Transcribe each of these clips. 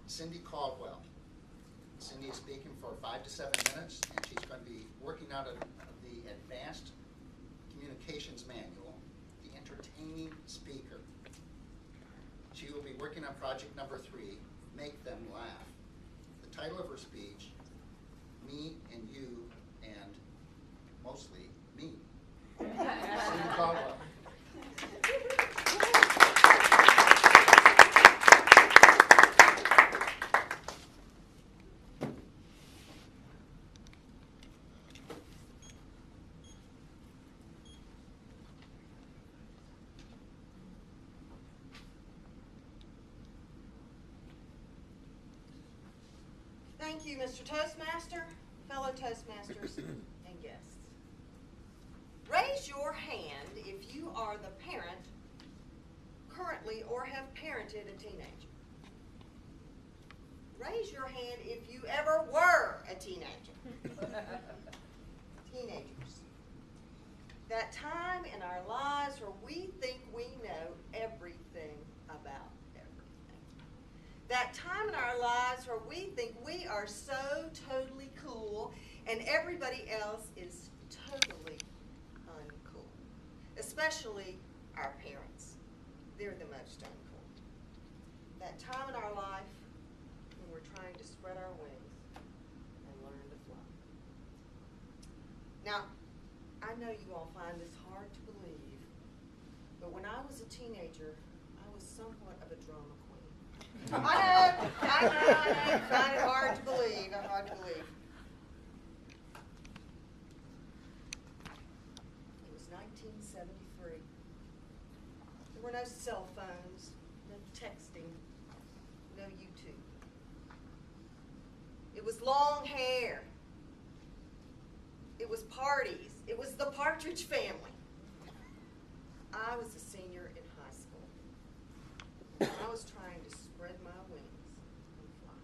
Cyndi Caldwell. Cyndi is speaking for 5 to 7 minutes, and she's going to be working out of the Advanced Communications Manual, the Entertaining Speaker. She will be working on project number 3, Make Them Laugh. The title of her speech, Me and You and Mostly Me. Cyndi Caldwell. Thank you, Mr. Toastmaster, fellow Toastmasters, and guests. Raise your hand if you are the parent currently or have parented a teenager. Raise your hand if you ever were a teenager. Teenagers. That time in our lives where we think we know everything about that time in our lives where we think we are so totally cool and everybody else is totally uncool. Especially our parents. They're the most uncool. That time in our life when we're trying to spread our wings and learn to fly. Now, I know you all find this hard to believe, but when I was a teenager, I was somewhat of a drama queen. I know, I find it hard to believe, hard to believe. It was 1973. There were no cell phones, no texting, no YouTube. It was long hair. It was parties. It was the Partridge Family. I was a senior in high school. I was trying to spread my wings and fly.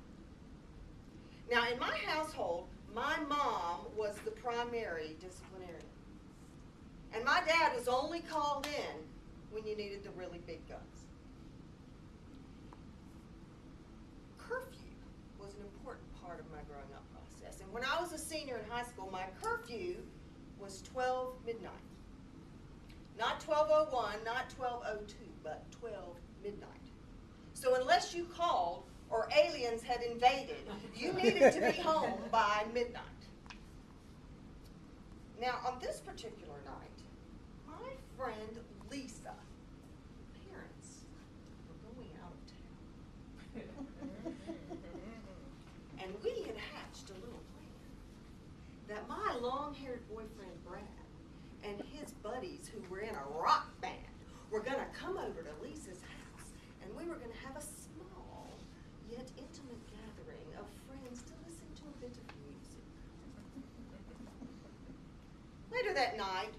Now, in my household, my mom was the primary disciplinarian. And my dad was only called in when you needed the really big guns. Curfew was an important part of my growing up process. And when I was a senior in high school, my curfew was 12 midnight. Not 12:01, not 12:02, but 12 midnight. So unless you called or aliens had invaded, you needed to be home by midnight. Now, on this particular night, my friend Lisa, parents were going out of town. And we had hatched a little plan that my long-haired boyfriend Brad and his buddies who were in a rock band were going to come over to Lisa's house, and we were going to have a small yet intimate gathering of friends to listen to a bit of music. Later that night,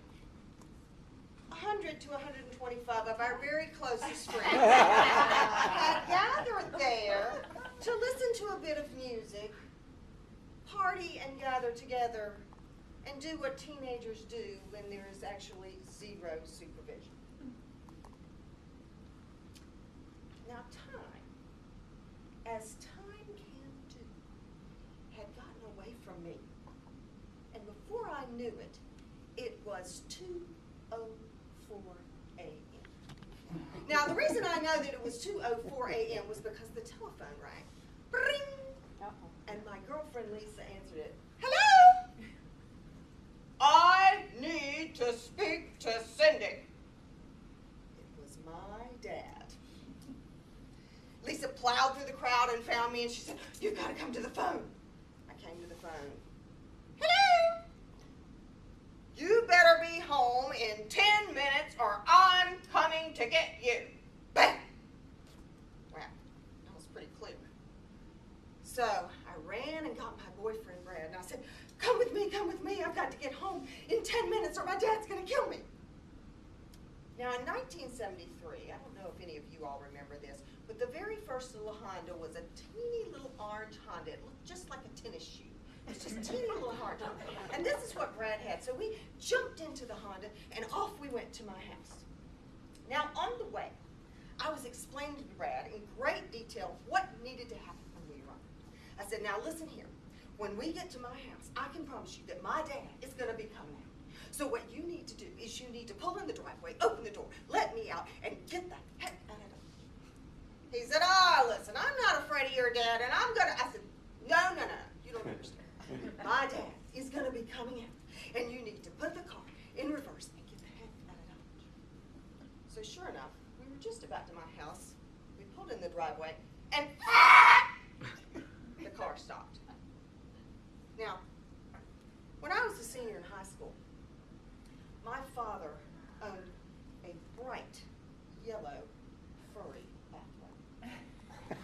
100 to 125 of our very closest friends had gathered there to listen to a bit of music, party and gather together, and do what teenagers do when there is actually zero supervision. Now as time can do, had gotten away from me. And before I knew it, it was 2:04 a.m. Now the reason I know that it was 2:04 a.m. was because the telephone rang. Bring! And my girlfriend Lisa answered it. Hello? I need to speak to Cyndi. It was my dad. Lisa plowed through the crowd and found me, and she said, "You've got to come to the phone." I came to the phone. Hello? You better be home in 10 minutes or I'm coming to get you. Bam! Well, that was pretty clear. So I ran and got my boyfriend Brad, and I said, come with me, I've got to get home in 10 minutes or my dad's going to kill me. Now in 1973, I don't know if any of you all remember this, but the very first little Honda was a teeny little orange Honda. It looked just like a tennis shoe. It was just a teeny little orange Honda. And this is what Brad had. So we jumped into the Honda and off we went to my house. Now on the way, I was explaining to Brad in great detail what needed to happen. said, now listen here. When we get to my house, I can promise you that my dad is going to be coming out. So what you need to do is you need to pull in the driveway, open the door, let me out, and get the heck out of it. He said, listen, I'm not afraid of your dad, and I'm going to, I said, no, you don't understand. My dad is going to be coming out, and you need to put the car in reverse and get the heck out of Dodge. So sure enough, we were just about to my house. We pulled in the driveway, and the car stopped. Now, when I was a senior in high school, my father owned a bright yellow furry bathrobe.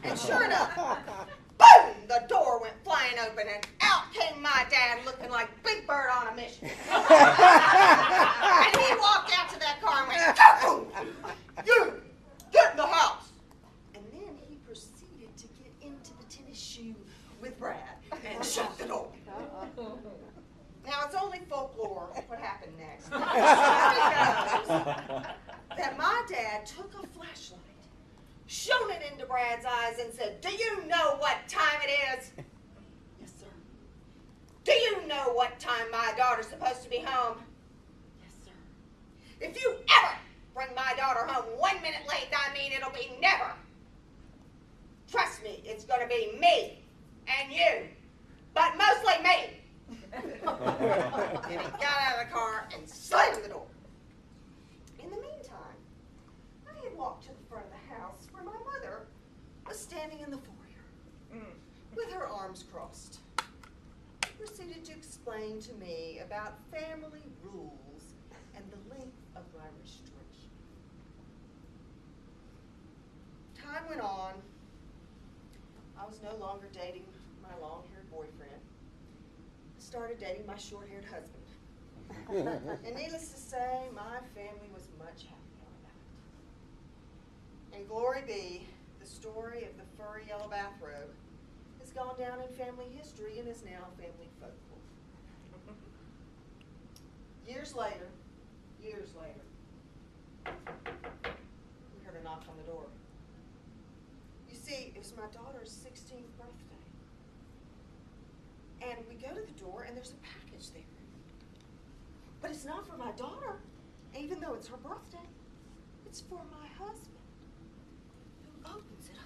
And sure enough, boom, the door went flying open and out came my dad looking like Big Bird on a mission. And he walked out to that car and went, "Cuckoo! You, get in the house!" And then he proceeded to get into the tennis shoe with Brad and shut the door. Now, it's only folklore what happened next. The story goes that my dad took a flashlight, shone it into Brad's eyes, and said, "Do you know what time it is?" "Yes, sir." "Do you know what time my daughter's supposed to be home?" "Yes, sir." "If you ever bring my daughter home 1 minute late, I mean it'll be never. Trust me, it's going to be me and you, but mostly me." And he got out of the car and slammed the door. In the meantime, I had walked to the front of the house where my mother was standing in the foyer with her arms crossed. She proceeded to explain to me about family rules and the length of my restriction. Time went on. I was no longer dating my long-haired boyfriend. I started dating my short-haired husband. And needless to say, my family was much happier about it. And glory be, the story of the furry yellow bathrobe has gone down in family history and is now family folklore. Years later, we heard a knock on the door. You see, it was my daughter's 16th birthday. And we go to the door, and there's a package there. But it's not for my daughter, even though it's her birthday. It's for my husband, who opens it